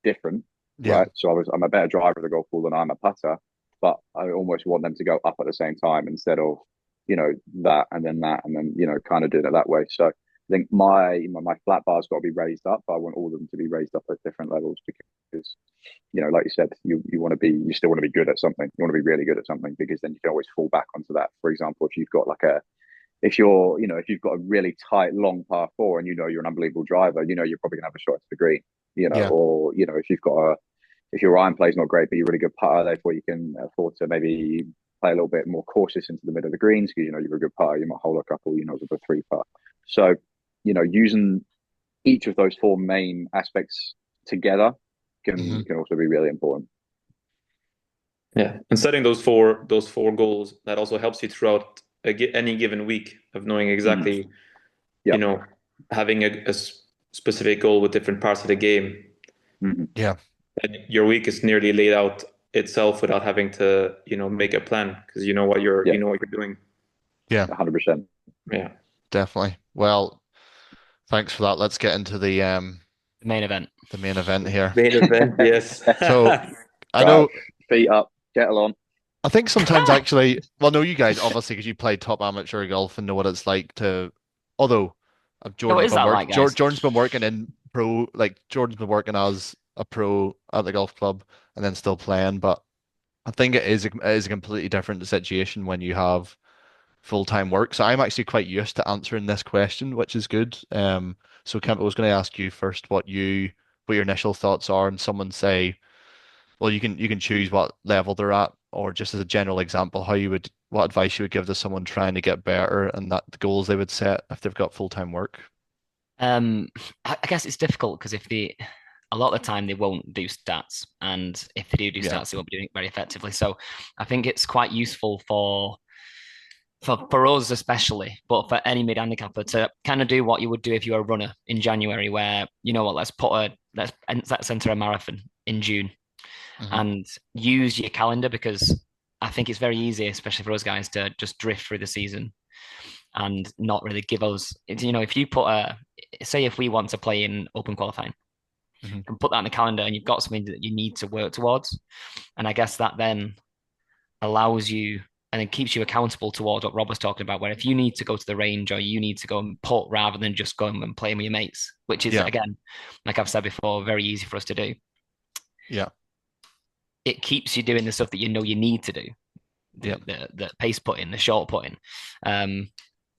S3: different,
S1: Yeah.
S3: right? So I'm a better driver of the golf ball than I'm a putter, but I almost want them to go up at the same time instead of that and then kind of doing it that way. So I think my flat bar's got to be raised up, but I want all of them to be raised up at different levels because like you said, you still want to be good at something. You want to be really good at something because then you can always fall back onto that. For example, if you've got a really tight long par four and you're an unbelievable driver, you're probably gonna have a shot to the green,
S1: Yeah.
S3: or if your iron play is not great but you're a really good putter, therefore you can afford to maybe play a little bit more cautious into the middle of the greens because you're a good putter, you might hold a couple, with a three putt. So, using each of those four main aspects together can
S1: Hmm.
S3: can also be really important.
S4: Yeah, and setting those four goals that also helps you throughout any given week of knowing
S3: Mm-hmm.
S4: exactly,
S3: Yeah.
S4: you know, having a specific goal with different parts of the game.
S3: Mm-hmm.
S1: Yeah.
S4: And your week is nearly laid out itself without having to, make a plan because you know what you're
S3: Yeah.
S4: you know what you're doing.
S1: Yeah.
S3: 100%.
S4: Yeah.
S1: Definitely. Well, thanks for that. Let's get into the
S2: The main event.
S1: the main event here.
S4: Main event, yes.
S1: So I
S3: Right,
S1: know,
S3: feet up, kettle on.
S1: I think sometimes actually, well, no, you guys obviously because you played top amateur golf and know what it's like to. Although
S2: No, what is that like, guys?
S1: Jordan's been working in pro, like Jordan's been working as a pro at the golf club and then still playing. But I think it is a completely different situation when you have full-time work. So I'm actually quite used to answering this question, which is good. So Kemp, I was going to ask you first what your initial thoughts are, and someone say, well, you can choose what level they're at, or just as a general example, what advice you would give to someone trying to get better and that the goals they would set if they've got full-time work.
S2: Um, I guess it's difficult because a lot of the time they won't do stats, and if they do
S1: Yeah.
S2: stats, they won't be doing it very effectively. So I think it's quite useful for us especially, but for any mid handicapper to kind of do what you would do if you were a runner in January, where you know what, let's enter a marathon in June
S1: Hmm.
S2: and use your calendar because I think it's very easy, especially for us guys, to just drift through the season and not really give us, you know, if you put say if we want to play in open qualifying
S1: Hmm.
S2: and put that in the calendar and you've got something that you need to work towards. And I guess that then allows you and it keeps you accountable towards what Rob was talking about, where if you need to go to the range or you need to go and putt rather than just going and playing with your mates, which is,
S1: Yeah.
S2: again, like I've said before, very easy for us to do,
S1: Yeah.
S2: it keeps you doing the stuff that you know you need to do,
S1: Yeah.
S2: the pace putting, the short putting, um,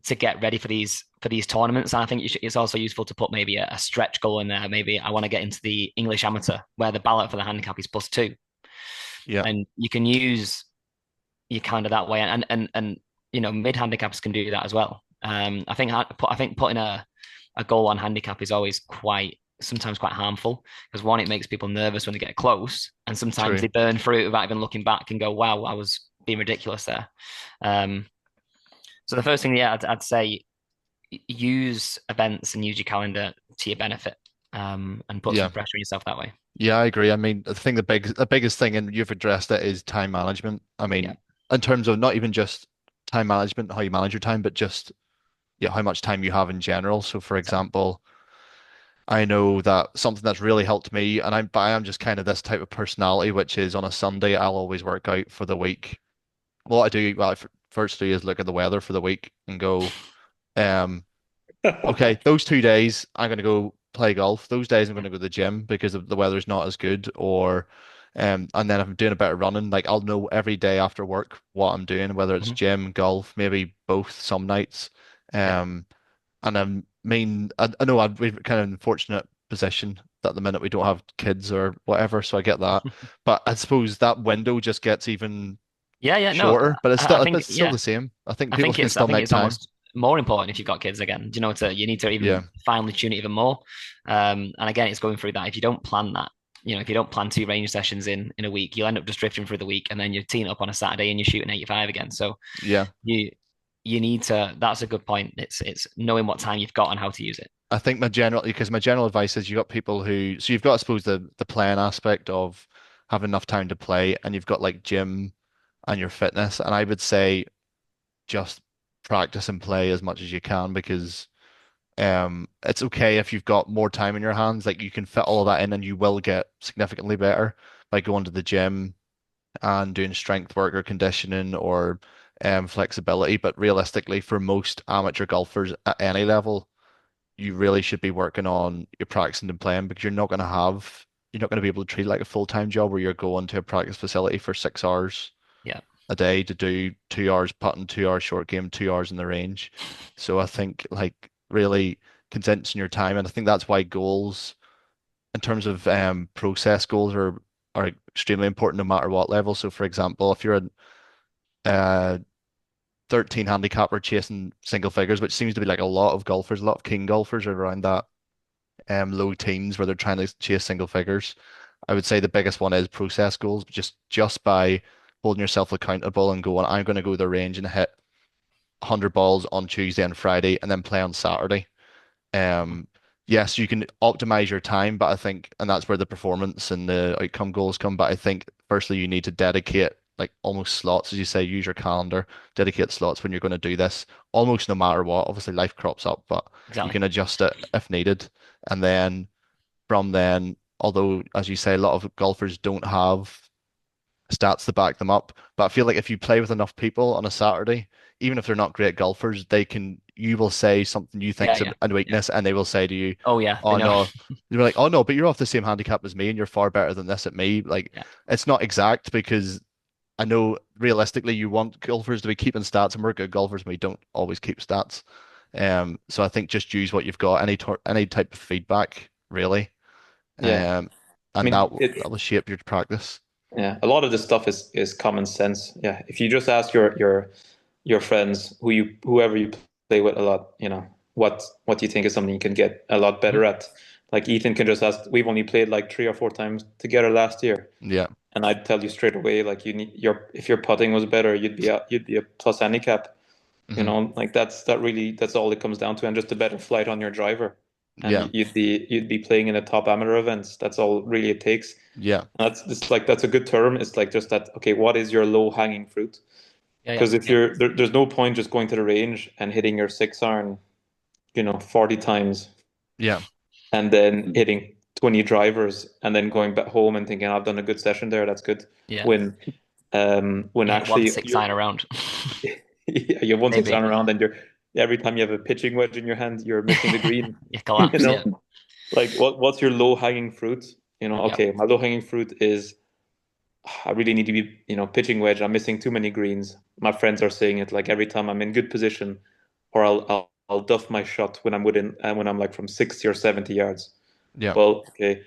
S2: to get ready for these tournaments. And I think it's also useful to put maybe a stretch goal in there. Maybe I want to get into the English amateur where the ballot for the handicap is +2,
S1: Yeah.
S2: and you can use your calendar that way. And you know mid handicaps can do that as well. I think putting a goal on handicap is always quite sometimes quite harmful because one, it makes people nervous when they get close, and sometimes
S1: True.
S2: they burn through it without even looking back and go, "Wow, I was being ridiculous there." Um, so the first thing, yeah, I'd say use events and use your calendar to your benefit, and put some
S1: Yeah.
S2: pressure on yourself that way.
S1: Yeah, I agree. I mean, I think the biggest thing, and you've addressed it, is time management. I
S2: Yeah.
S1: mean, in terms of not even just time management, how you manage your time, but just yeah, how much time you have in general. So, for
S2: Exactly.
S1: example, I know that something that's really helped me, and I'm just kind of this type of personality, which is on a Sunday, I'll always work out for the week. What I do, well, first do is look at the weather for the week and go, um, okay, those 2 days I'm going to go play golf. Those days I'm going to go to the gym because the weather's not as good, or and then if I'm doing a bit of running, like I'll know every day after work what I'm doing, whether it's
S2: Mhm.
S1: gym, golf, maybe both some nights.
S2: Yeah.
S1: Um, and I know we've kind of in a fortunate position that at the minute we don't have kids or whatever, so I get that. But I suppose that window just gets even
S2: Yeah, yeah, no,
S1: shorter, but
S2: I think
S1: it's still
S2: yeah,
S1: the same. I think people can
S2: I
S1: still
S2: think
S1: make
S2: it's
S1: time.
S2: almost more important if you've got kids again. You know, you need to
S1: Yeah,
S2: even finely tune it even more. And again, it's going through that. If you don't plan that, you know, if you don't plan two range sessions in a week, you'll end up just drifting through the week, and then you're teeing up on a Saturday and you're shooting 85 again. So
S1: yeah.
S2: you you need to. That's a good point. It's knowing what time you've got and how to use it.
S1: I think my general advice is you got people who, so you've got, I suppose, the playing aspect of having enough time to play, and you've got like gym and your fitness. And I would say just practice and play as much as you can because it's okay if you've got more time in your hands, like you can fit all of that in and you will get significantly better by going to the gym and doing strength work or conditioning or flexibility. But realistically, for most amateur golfers at any level, you really should be working on your practicing and playing because you're not going to be able to treat it like a full-time job where you're going to a practice facility for 6 hours
S2: Yeah,
S1: a day to do 2 hours putting, 2 hours short game, 2 hours in the range. So I think like really condensing your time, and I think that's why goals in terms of process goals are extremely important no matter what level. So for example, if you're a 13 handicapper chasing single figures, which seems to be like a lot of golfers, a lot of king golfers are around that low teens where they're trying to chase single figures. I would say the biggest one is process goals, just by holding yourself accountable and going, I'm going to go to the range and hit 100 balls on Tuesday and Friday and then play on Saturday. Um, yes, you can optimize your time, but I think, and that's where the performance and the outcome goals come. But I think firstly, you need to dedicate like almost slots, as you say, use your calendar, dedicate slots when you're going to do this, almost no matter what. Obviously, life crops up, but you
S2: exactly.
S1: can adjust it if needed. And then from then, although as you say, a lot of golfers don't have stats to back them up. But I feel like if you play with enough people on a Saturday, even if they're not great golfers, you will say something you
S2: Yeah,
S1: think's
S2: yeah,
S1: a
S2: yeah.
S1: weakness, and they will say to you,
S2: Oh yeah, they
S1: "Oh
S2: know.
S1: no," you're like, "Oh no, but you're off the same handicap as me, and you're far better than this at me." Like,
S2: Yeah,
S1: it's not exact because I know realistically you want golfers to be keeping stats, and we're good golfers, and we don't always keep stats. So I think just use what you've got, any type of feedback, really,
S4: Yeah. I
S1: and
S4: mean,
S1: that will shape your practice.
S4: yeah, a lot of this stuff is common sense. Yeah, if you just ask your friends whoever you play with a lot, what do you think is something you can get a lot
S1: Mhm.
S4: better at? Like Ethan can just ask. We've only played like 3 or 4 times together last year,
S1: Yeah.
S4: and I'd tell you straight away, like you need your if your putting was better, you'd be a plus handicap.
S1: Hmm.
S4: Like that's all it comes down to, and just a better flight on your driver, and
S1: Yeah.
S4: you'd be playing in the top amateur events. That's all really it takes.
S1: Yeah.
S4: That's a good term. It's like just that. Okay, what is your low hanging fruit?
S2: yeah, yeah,
S4: Because if
S2: yeah,
S4: there's no point just going to the range and hitting your 6 iron, 40 times,
S1: Yeah.
S4: and then
S3: Mhm.
S4: hitting 20 drivers, and then going back home and thinking I've done a good session there. That's good.
S2: yeah.
S4: When
S2: You hit one
S4: actually
S2: six iron around,
S4: you have one six
S2: maybe
S4: iron around, and you're every time you have a pitching wedge in your hand, you're missing the green.
S2: you
S4: You
S2: collapse. Yeah,
S4: know, like what's your low hanging fruit?
S2: yeah,
S4: Okay, my low hanging fruit is I really need to be, pitching wedge. I'm missing too many greens. My friends are saying it like every time I'm in good position, or I'll duff my shot when I'm like from 60 or 70 yards.
S1: Yeah.
S4: Well, okay.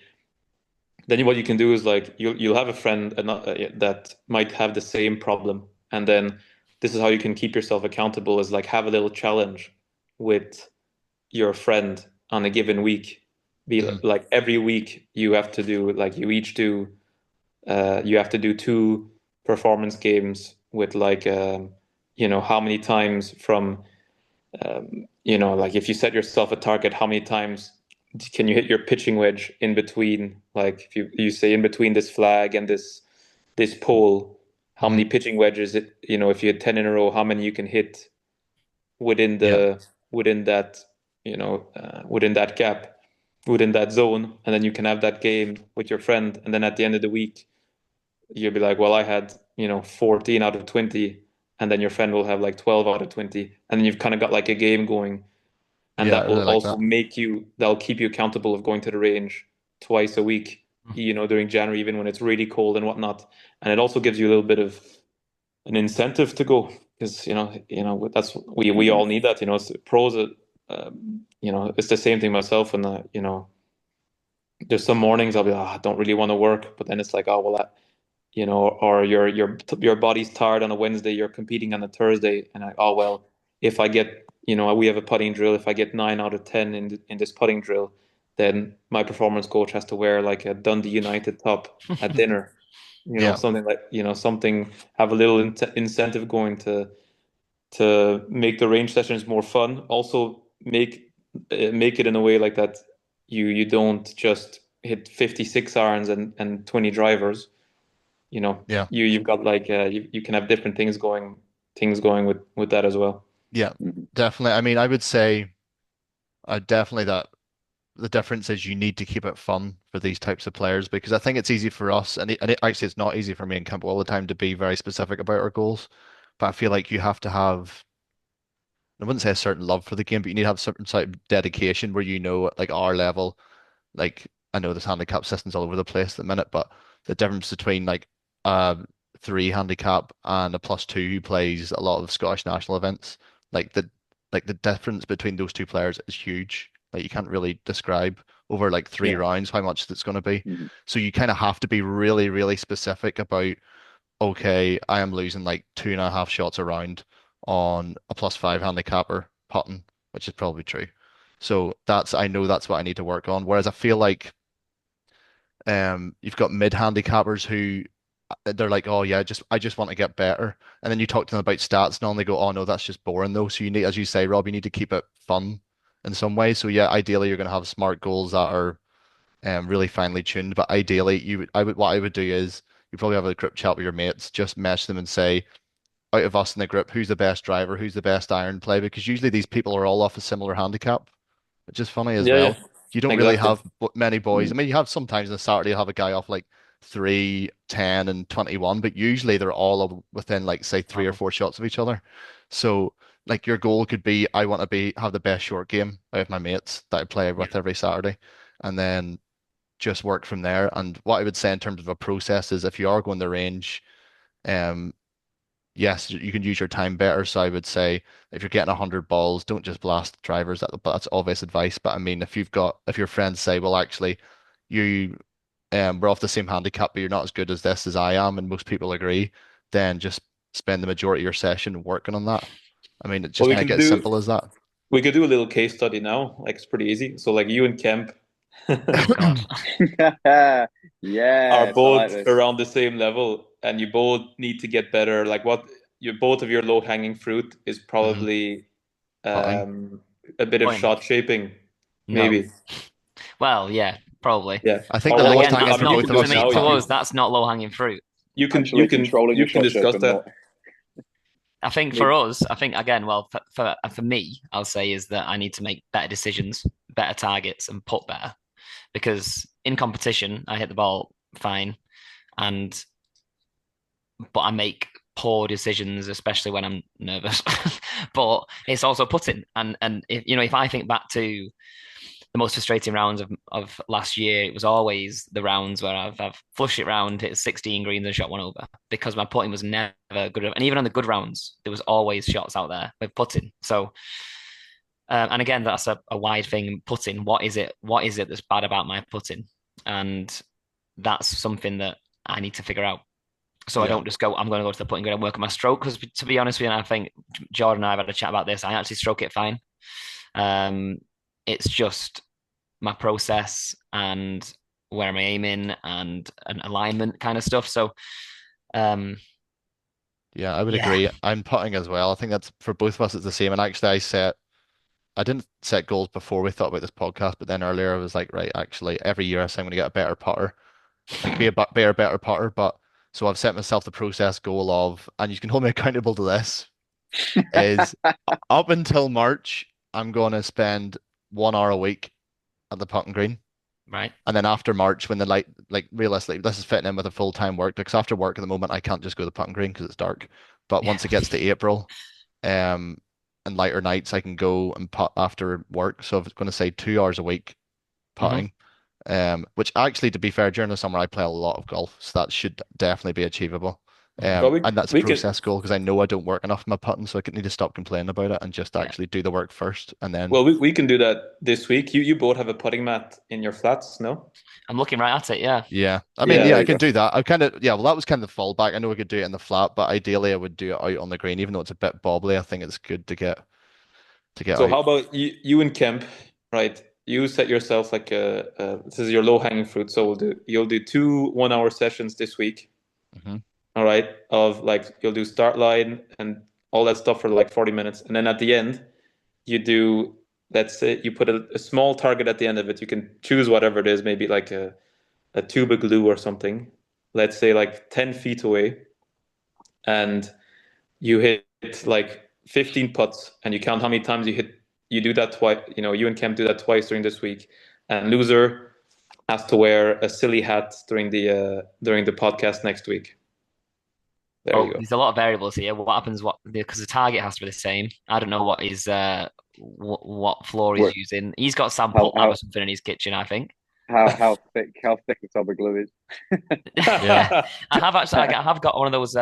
S4: Then what you can do is like you'll have a friend that might have the same problem, and then this is how you can keep yourself accountable: is like have a little challenge with your friend on a given week. Be
S1: Hmm.
S4: like every week you have to do like you have to do two performance games with like how many times from like if you set yourself a target, how many times can you hit your pitching wedge in between, like if you say in between this flag and this pole, how
S1: Hmm.
S4: many pitching wedges if you hit 10 in a row, how many you can hit within
S1: Yeah.
S4: the within that gap, within that zone, and then you can have that game with your friend, and then at the end of the week you'll be like, well, I had 14 out of 20, and then your friend will have like 12 out of 20, and then you've kind of got like a game going, and
S1: Yeah. I
S4: that will
S1: really like
S4: also
S1: that.
S4: that'll keep you accountable of going to the range twice a week, during January, even when it's really cold and whatnot. And it also gives you a little bit of an incentive to go, because that's we
S3: Mhm.
S4: all need that. It's pros. It's the same thing myself, and there's some mornings I'll be I don't really want to work, but then it's like, oh well, or your body's tired on a Wednesday, you're competing on a Thursday, and oh well, if I get, we have a putting drill. If I get 9 out of 10 in this putting drill, then my performance coach has to wear like a Dundee United top at dinner,
S1: Yeah.
S4: something like something, have a little incentive going to make the range sessions more fun. Also make it in a way like that you don't just hit 56 irons and 20 drivers.
S1: Yeah.
S4: You've got like you can have different things going with that as well.
S1: Yeah.
S3: Mhm.
S1: Definitely. I mean, I would say definitely that the difference is you need to keep it fun for these types of players because I think it's easy for us, actually it's not easy for me and Campbell all the time to be very specific about our goals. But I feel like you have to have, I wouldn't say a certain love for the game, but you need to have certain sort of dedication where you know at like our level, like I know there's handicap systems all over the place at the minute, but the difference between like a three handicap and a +2 who plays a lot of Scottish national events, like the difference between those two players is huge. Like you can't really describe over like three
S4: Yeah.
S1: rounds how much it's going to be.
S3: Mhm.
S1: So you kind of have to be really, really specific about, okay, I am losing like 2.5 shots around on a +5 handicapper putting, which is probably true. So I know that's what I need to work on. Whereas I feel like you've got mid handicappers who they're like, oh yeah, I just want to get better. And then you talk to them about stats and all, and they go, oh no, that's just boring though. So you need, as you say, Rob, you need to keep it fun in some way. So yeah, ideally you're going to have smart goals that are really finely tuned. But ideally, what I would do is you probably have a group chat with your mates, just mesh them and say, out of us in the group, who's the best driver, who's the best iron play? Because usually these people are all off a similar handicap, which is funny as
S4: Yeah, yeah.
S1: well. you don't really
S4: Exactly.
S1: have many boys. I
S3: Mm.
S1: mean, you have sometimes on a Saturday you have a guy off like 3, 10, and 21, but usually they're all within like say three or
S2: Level.
S1: four shots of each other. So like your goal could be I want to be have the best short game out of my mates that I play
S2: Yeah.
S1: with every Saturday, and then just work from there. And what I would say in terms of a process is if you are going to range, um, yes, you can use your time better. So I would say if you're getting 100 balls, don't just blast drivers. That's obvious advice. But I mean, if your friends say, well, actually, you we're off the same handicap, but you're not as good as this as I am, and most people agree, then just spend the majority of your session working on that. I mean, it
S4: Well,
S1: just make it as simple as that.
S4: we could do a little case study now. Like it's pretty easy. So like you and Kemp
S2: Oh God.
S4: are
S3: Yes, I like
S4: both
S3: this.
S4: around the same level, and you both need to get better. Like what you both of your low hanging fruit is
S1: Hmm.
S4: probably
S1: Putting.
S4: um, a bit of
S2: Putting.
S4: shot shaping,
S2: No.
S4: maybe.
S2: Well, yeah, probably.
S4: Yeah.
S1: I think
S4: Or
S1: the
S2: But
S4: well,
S1: lowest
S2: again,
S1: hanging
S4: I
S2: that's
S1: for
S4: mean, you
S2: not
S1: both
S4: can
S1: of
S4: do
S2: to
S4: it
S1: us is
S2: me.
S4: now.
S2: To
S1: putting.
S2: us, that's not low hanging fruit.
S3: Actually
S4: You
S3: controlling your
S4: can
S3: shot shape
S4: discuss
S3: and
S4: that.
S3: not
S2: I think
S3: me.
S2: for us, I think again, well, for me, I'll say is that I need to make better decisions, better targets, and putt better. Because in competition, I hit the ball fine, and but I make poor decisions, especially when I'm nervous. But it's also putting, and if I think back to the most frustrating rounds of last year, it was always the rounds where I've flushed it round, hit 16 greens and shot one over because my putting was never good. And even on the good rounds, there was always shots out there with putting. So, and again, that's a wide thing. Putting, what is it? What is it that's bad about my putting? And that's something that I need to figure out. So I
S1: Yeah.
S2: don't just go, I'm going to go to the putting green and work on my stroke. Because to be honest with you, and I think Jordan and I have had a chat about this. I actually stroke it fine. Um, it's just my process and where am I aiming and alignment kind of stuff. So um
S1: Yeah, I would
S2: yeah.
S1: agree. I'm putting as well. I think that's for both of us, it's the same. And actually, I didn't set goals before we thought about this podcast, but then earlier I was like, right, actually, every year I say I'm going to get a better putter, like be a better putter. But so I've set myself the process goal of, and you can hold me accountable to this, is up until March, I'm going to spend 1 hour a week at the putting green.
S2: Right.
S1: And then after March, when the light, like realistically, this is fitting in with a full-time work, because after work at the moment, I can't just go to the putting green because it's dark. But
S2: Yeah.
S1: once it gets to April, um, and lighter nights, I can go and putt after work. So I'm going to say 2 hours a week
S2: Hmm.
S1: putting. Which actually, to be fair, during the summer I play a lot of golf, so that should definitely be achievable.
S2: Hmm.
S4: Well,
S1: And that's a
S4: we can
S1: process goal because I know I don't work enough in my putting, so I could need to stop complaining about it and just
S2: Yeah.
S1: actually do the work first, and then
S4: we can do that this week. You both have a putting mat in your flats, no?
S2: I'm looking right at it. Yeah.
S1: yeah. I mean,
S3: Yeah,
S1: yeah,
S3: there
S1: I
S3: you
S1: can
S3: go.
S1: do that. I kind of yeah. Well, that was kind of the fallback. I know I could do it in the flat, but ideally I would do it out on the green, even though it's a bit bobbly. I think it's good to get
S4: So
S1: out.
S4: how about you and Kemp, right? You set yourself like this is your low hanging fruit. So you'll do two 1 hour sessions this week.
S1: Hmm.
S4: All right. Of like you'll do start line and all that stuff for like 40 minutes. And then at the end, you do let's say you put a small target at the end of it. You can choose whatever it is, maybe like a tube of glue or something. Let's say like 10 feet away. And you hit like 15 putts and you count how many times you do that twice, you and Kemp do that twice during this week, and loser has to wear a silly hat during the podcast next week. There you
S2: Well,
S4: go.
S2: there's a lot of variables here. What happens? What because the target has to be the same. I don't know what his what floor he's
S3: Where,
S2: using. He's got Sam
S3: how
S2: Putt Lab or something in his kitchen, I think.
S3: how thick the top of glue is.
S1: Yeah,
S2: I have actually. I have got one of those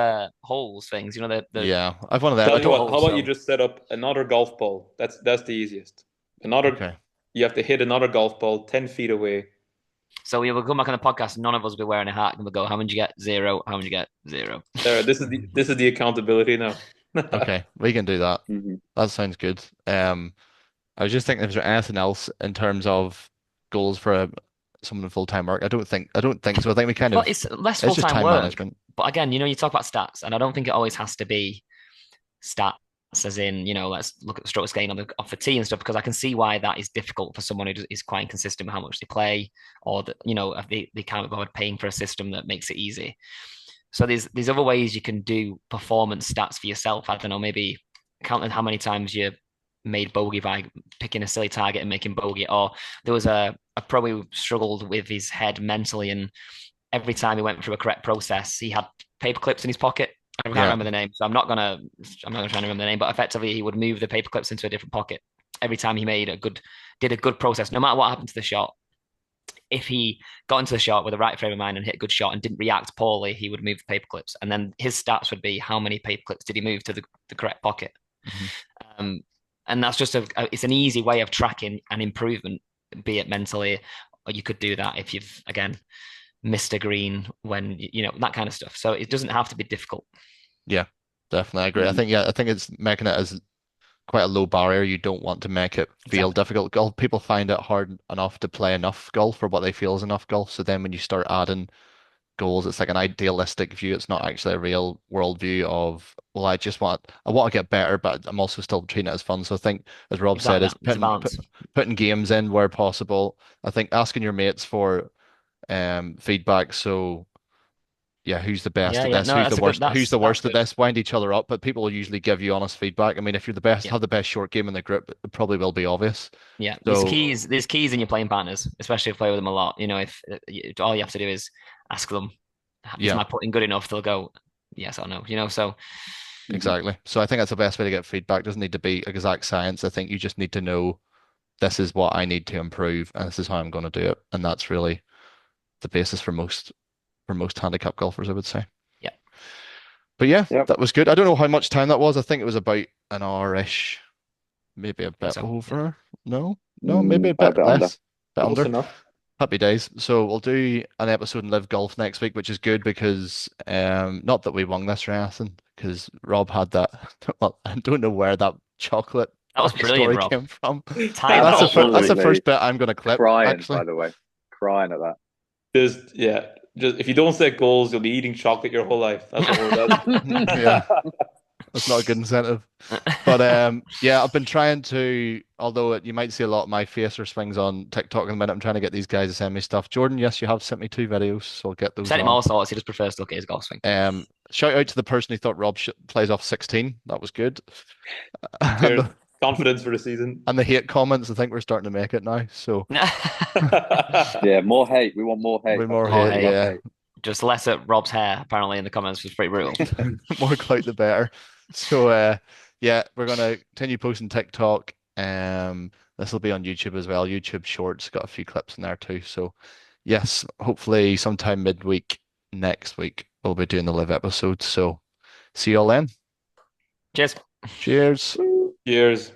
S2: holes things. You know the
S1: yeah. I've one of them. I
S4: Tell you
S1: don't.
S4: what, how
S2: holes.
S4: about you
S2: So
S4: just set up another golf ball? That's the easiest. Another
S1: Okay.
S4: You have to hit another golf ball 10 feet away.
S2: so we will come back on the podcast. None of us will be wearing a hat, and we'll go. How many did you get? Zero. How many did you get? Zero.
S4: There, this is the accountability now.
S1: Okay, we can do that.
S3: Hmm.
S1: That sounds good. I was just thinking if there's anything else in terms of goals for someone in full-time work. I don't think so. I think we kind
S2: Well,
S1: of
S2: it's less
S1: it's
S2: full
S1: just
S2: time
S1: time
S2: work,
S1: management.
S2: but again, you talk about stats, and I don't think it always has to be stats, as in, let's look at the strokes gained off the tee and stuff, because I can see why that is difficult for someone who is quite inconsistent with how much they play, or that, if they can't be bothered paying for a system that makes it easy. So there's other ways you can do performance stats for yourself. I don't know, maybe counting how many times you made bogey by picking a silly target and making bogey. Or there was a pro who struggled with his head mentally, and every time he went through a correct process, he had paper clips in his pocket. I can't
S1: Yeah.
S2: remember the name, so I'm not gonna try to remember the name, but effectively he would move the paper clips into a different pocket every time he did a good process, no matter what happened to the shot. If he got into the shot with the right frame of mind and hit a good shot and didn't react poorly, he would move the paper clips, and then his stats would be how many paper clips did he move to the correct pocket.
S1: Mhm.
S2: Um, and that's just it's an easy way of tracking an improvement, be it mentally, or you could do that if you've again missed a green when that kind of stuff. So it doesn't have to be difficult.
S1: Yeah, definitely. I agree. I think it's making it as quite a low barrier. You don't want to make it feel
S2: Exactly.
S1: difficult. Golf people find it hard enough to play enough golf for what they feel is enough golf. So then when you start adding goals, it's like an idealistic view. It's not actually a real world view of, well, I want to get better, but I'm also still treating it as fun. So I think, as Rob said,
S2: Exactly
S1: is
S2: that. It's a balance.
S1: putting games in where possible. I think asking your mates for feedback. So yeah, who's the best
S2: Yeah,
S1: at
S2: yeah.
S1: this?
S2: No,
S1: Who's the
S2: that's a good.
S1: worst? Who's the
S2: That's
S1: worst at
S2: good.
S1: this? Wind each other up, but people will usually give you honest feedback. I mean, if you're the best,
S2: Yeah,
S1: have the best short game in the group, it probably will be obvious.
S2: yeah.
S1: So
S2: There's keys in your playing partners, especially if you play with them a lot. If all you have to do is ask them, is
S1: yeah,
S2: my putting good enough? They'll go yes or no. So
S1: exactly. So I think that's the best way to get feedback. It doesn't need to be exact science. I think you just need to know this is what I need to improve, and this is how I'm going to do it. And that's really the basis for most handicap golfers, I would say.
S2: yeah,
S1: But yeah,
S3: Yep.
S1: that was good. I don't know how much time that was. I think it was about an hour-ish, maybe a
S2: I think
S1: bit
S2: so. Yeah.
S1: over. No, maybe a
S3: A
S1: bit
S3: bit under.
S1: less, bit
S4: Close
S1: under.
S4: enough.
S1: Happy days. So we'll do an episode in Live Golf next week, which is good because not that we won this or anything, because Rob had that. Well, I don't know where that chocolate
S2: That was
S1: bar
S2: brilliant,
S1: story
S2: Rob.
S1: came from.
S2: Time that up.
S1: That's the
S3: Absolutely
S1: first bit I'm gonna clip,
S3: crying,
S1: actually.
S3: by the way. Crying at that.
S4: Just if you don't set goals, you'll be eating chocolate your whole life. That's what we're about.
S1: Yeah, that's not a good incentive. But yeah, I've been trying to, although you might see a lot of my face or swings on TikTok in a minute. I'm trying to get these guys to send me stuff. Jordan, yes, you have sent me 2 videos, so I'll get those
S2: Sent him
S1: on.
S2: all sorts. He just prefers to look at his golf swing.
S1: Shout out to the person who thought Rob sh plays off 16. That was good. And
S4: Cheers.
S1: the,
S4: Confidence for the season.
S1: and the hate comments, I think we're starting to make it now. So
S3: Yeah, more hate. We want more hate.
S1: way
S3: That's
S1: more
S3: what we
S2: More
S1: hate,
S3: really
S2: hate.
S3: love
S1: yeah.
S3: hate.
S2: Just less at Rob's hair, apparently, in the comments was pretty brutal.
S1: More clout the better. So yeah, we're gonna continue posting TikTok. This will be on YouTube as well. YouTube Shorts got a few clips in there too. So yes, hopefully sometime midweek next week we'll be doing the live episode. So see you all then.
S2: Cheers.
S1: Cheers.
S4: Cheers.